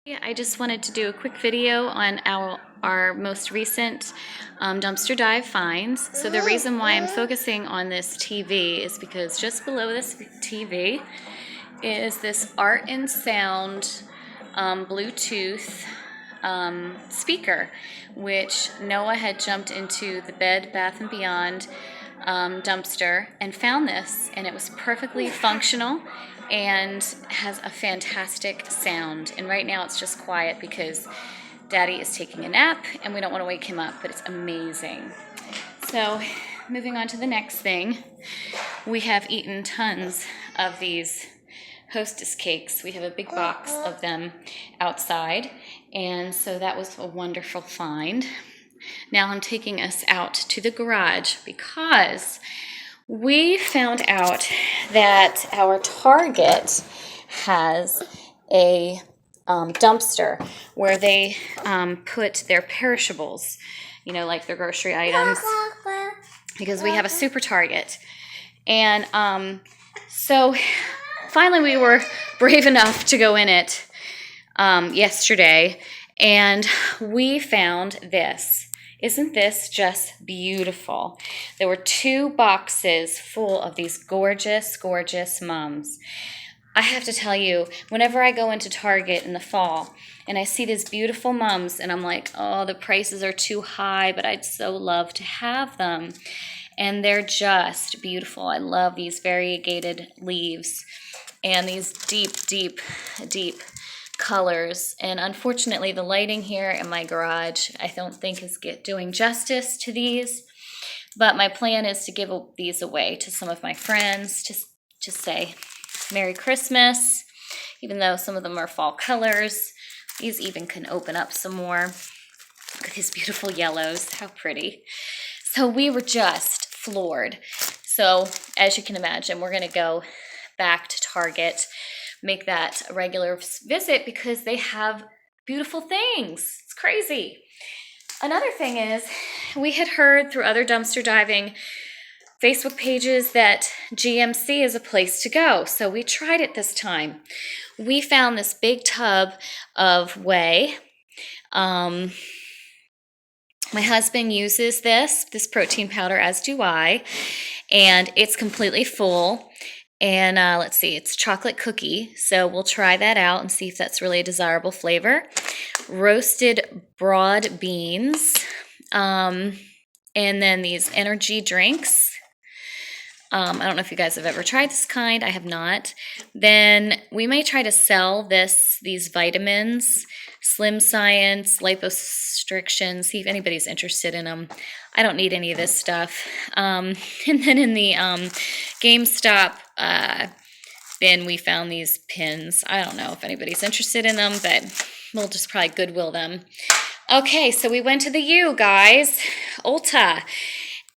Yeah, I just wanted to do a quick video on our most recent dumpster dive finds. So the reason why I'm focusing on this TV is because just below this TV is this Art and Sound Bluetooth speaker, which Noah had jumped into the Bed Bath & Beyond dumpster and found this, and it was perfectly functional and has a fantastic sound. And right now it's just quiet because Daddy is taking a nap and we don't want to wake him up, but it's amazing. So moving on to the next thing, we have eaten tons of these Hostess cakes. We have a big box of them outside, and so that was a wonderful find. Now I'm taking us out to the garage because we found out that our Target has a dumpster where they put their perishables, you know, like their grocery items, because we have a super Target. And so finally we were brave enough to go in it yesterday, and we found this. Isn't this just beautiful? There were 2 boxes full of these gorgeous, gorgeous mums. I have to tell you, whenever I go into Target in the fall and I see these beautiful mums and I'm like, oh, the prices are too high, but I'd so love to have them. And they're just beautiful. I love these variegated leaves and these deep, deep, deep colors. And unfortunately, the lighting here in my garage I don't think is doing justice to these, but my plan is to give these away to some of my friends to say Merry Christmas, even though some of them are fall colors. These even can open up some more. Look at these beautiful yellows, how pretty. So we were just floored. So as you can imagine, we're going to go back to Target, make that a regular visit because they have beautiful things. It's crazy. Another thing is, we had heard through other dumpster diving Facebook pages that GNC is a place to go. So we tried it this time. We found this big tub of whey. My husband uses this protein powder, as do I, and it's completely full. And let's see, it's chocolate cookie, so we'll try that out and see if that's really a desirable flavor. Roasted broad beans, and then these energy drinks. I don't know if you guys have ever tried this kind. I have not. Then we may try to sell these vitamins, Slim Science, liposuction, see if anybody's interested in them. I don't need any of this stuff. And then in the GameStop bin, we found these pins. I don't know if anybody's interested in them, but we'll just probably Goodwill them. Okay, so we went to the U, guys, Ulta.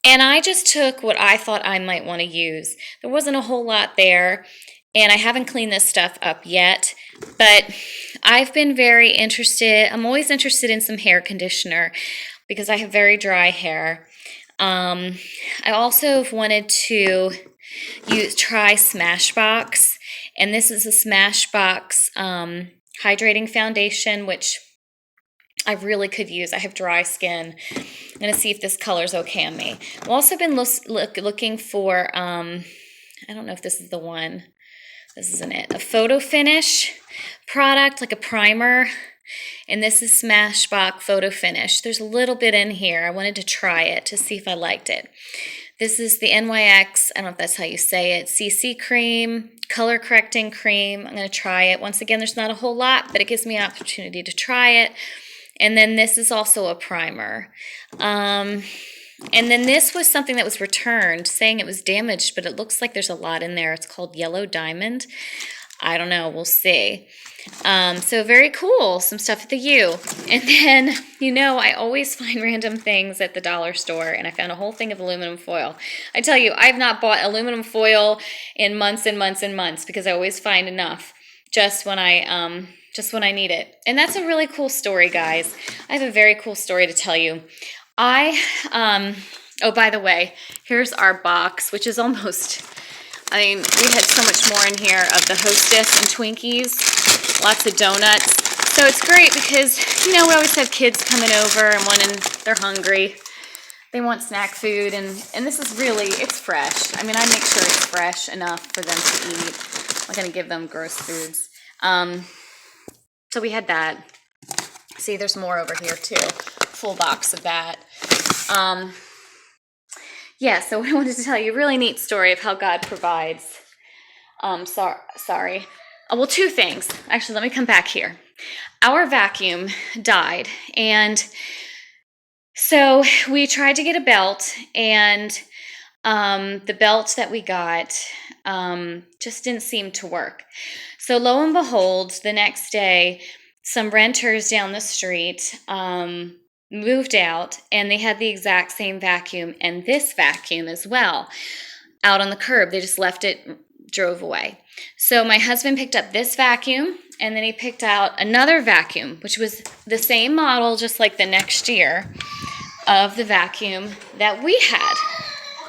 And I just took what I thought I might want to use. There wasn't a whole lot there, and I haven't cleaned this stuff up yet, but I've been very interested. I'm always interested in some hair conditioner because I have very dry hair. I also have wanted to try Smashbox, and this is a Smashbox hydrating foundation, which I really could use. I have dry skin. I'm going to see if this color is okay on me. I've also been looking for, I don't know if this is the one. This isn't it. A photo finish product, like a primer. And this is Smashbox Photo Finish. There's a little bit in here. I wanted to try it to see if I liked it. This is the NYX, I don't know if that's how you say it, CC cream, color correcting cream. I'm going to try it. Once again, there's not a whole lot, but it gives me an opportunity to try it. And then this is also a primer. And then this was something that was returned, saying it was damaged, but it looks like there's a lot in there. It's called Yellow Diamond. I don't know. We'll see. So very cool. Some stuff at the U. And then, you know, I always find random things at the dollar store, and I found a whole thing of aluminum foil. I tell you, I've not bought aluminum foil in months and months and months because I always find enough just when I need it. And that's a really cool story, guys. I have a very cool story to tell you. Oh, by the way, here's our box, which is almost, I mean, we had so much more in here of the Hostess and Twinkies, lots of donuts. So it's great because, we always have kids coming over and they're hungry. They want snack food, and this is really, it's fresh. I make sure it's fresh enough for them to eat. I'm not going to give them gross foods. So we had that. See, there's more over here too. Full box of that. Yeah, so what I wanted to tell you, a really neat story of how God provides. Sorry. Well, two things. Actually, let me come back here. Our vacuum died, and so we tried to get a belt, and the belt that we got just didn't seem to work. So lo and behold, the next day, some renters down the street moved out, and they had the exact same vacuum and this vacuum as well out on the curb. They just left it, drove away. So my husband picked up this vacuum, and then he picked out another vacuum, which was the same model, just like the next year of the vacuum that we had.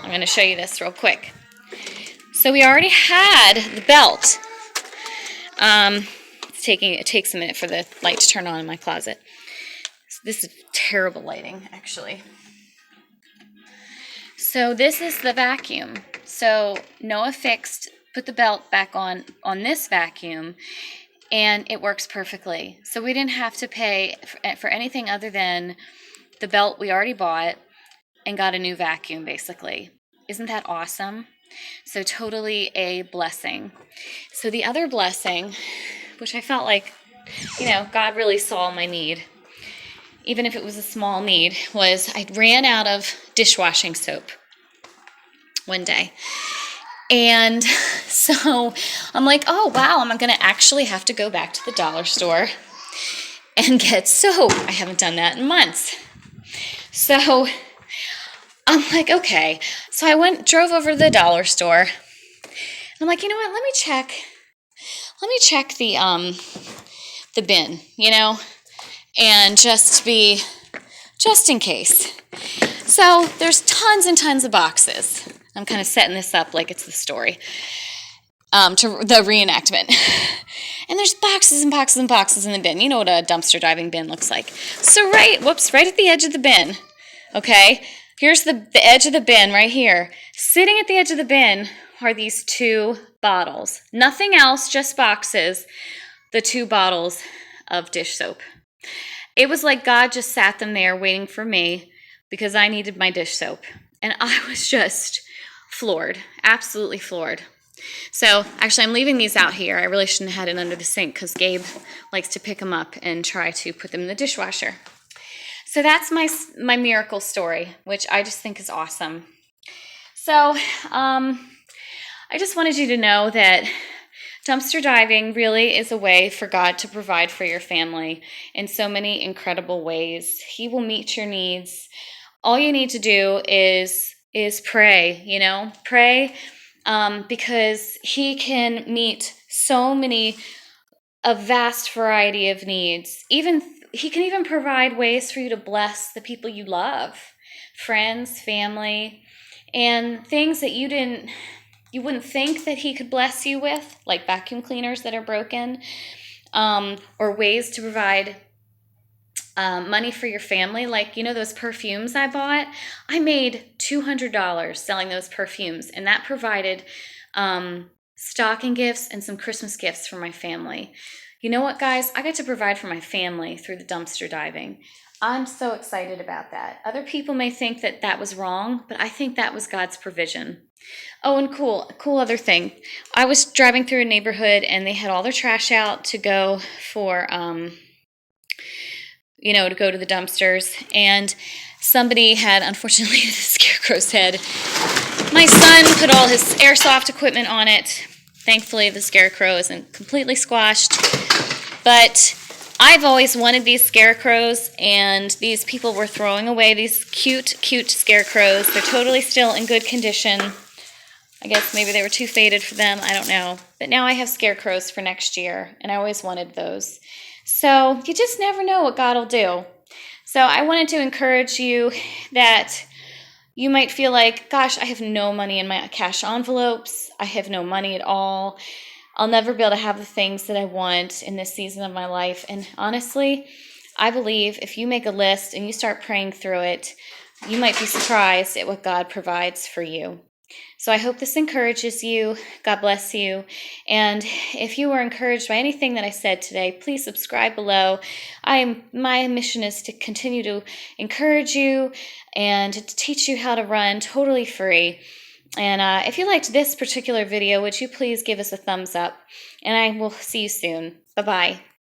I'm going to show you this real quick. So we already had the belt. It takes a minute for the light to turn on in my closet. So this is terrible lighting, actually. So this is the vacuum. So Noah put the belt back on this vacuum, and it works perfectly. So we didn't have to pay for anything other than the belt we already bought and got a new vacuum, basically. Isn't that awesome? So totally a blessing. So the other blessing, which I felt like, God really saw my need, even if it was a small need, was I ran out of dishwashing soap one day. And so I'm like, oh, wow, I'm going to actually have to go back to the dollar store and get soap. I haven't done that in months. So I'm like, okay. So I drove over to the dollar store. And I'm like, you know what? Let me check the bin, and just in case. So there's tons and tons of boxes. I'm kind of setting this up like it's the story, to the reenactment. And there's boxes and boxes and boxes in the bin. You know what a dumpster diving bin looks like. So right at the edge of the bin, okay, here's the edge of the bin right here. Sitting at the edge of the bin are these 2 bottles. Nothing else, just boxes. The 2 bottles of dish soap. It was like God just sat them there waiting for me because I needed my dish soap. And I was just floored, absolutely floored. So actually I'm leaving these out here. I really shouldn't have had it under the sink because Gabe likes to pick them up and try to put them in the dishwasher. So that's my miracle story, which I just think is awesome. So I just wanted you to know that dumpster diving really is a way for God to provide for your family in so many incredible ways. He will meet your needs. All you need to do is pray, pray because He can meet a vast variety of needs. He can even provide ways for you to bless the people you love, friends, family, and things that you wouldn't think that He could bless you with, like vacuum cleaners that are broken, or ways to provide money for your family. Like, those perfumes I bought, I made $200 selling those perfumes, and that provided stocking gifts and some Christmas gifts for my family. You know what, guys? I got to provide for my family through the dumpster diving. I'm so excited about that. Other people may think that that was wrong, but I think that was God's provision. Oh, and cool other thing. I was driving through a neighborhood, and they had all their trash out to go for, to go to the dumpsters. And somebody had, unfortunately, the scarecrow's head. My son put all his airsoft equipment on it. Thankfully, the scarecrow isn't completely squashed. But I've always wanted these scarecrows, and these people were throwing away these cute scarecrows. They're totally still in good condition. I guess maybe they were too faded for them. I don't know. But now I have scarecrows for next year, and I always wanted those. So you just never know what God will do. So I wanted to encourage you that you might feel like, gosh, I have no money in my cash envelopes. I have no money at all. I'll never be able to have the things that I want in this season of my life. And honestly, I believe if you make a list and you start praying through it, you might be surprised at what God provides for you. So I hope this encourages you. God bless you. And if you were encouraged by anything that I said today, please subscribe below. My mission is to continue to encourage you and to teach you how to run totally free. And if you liked this particular video, would you please give us a thumbs up? And I will see you soon. Bye-bye.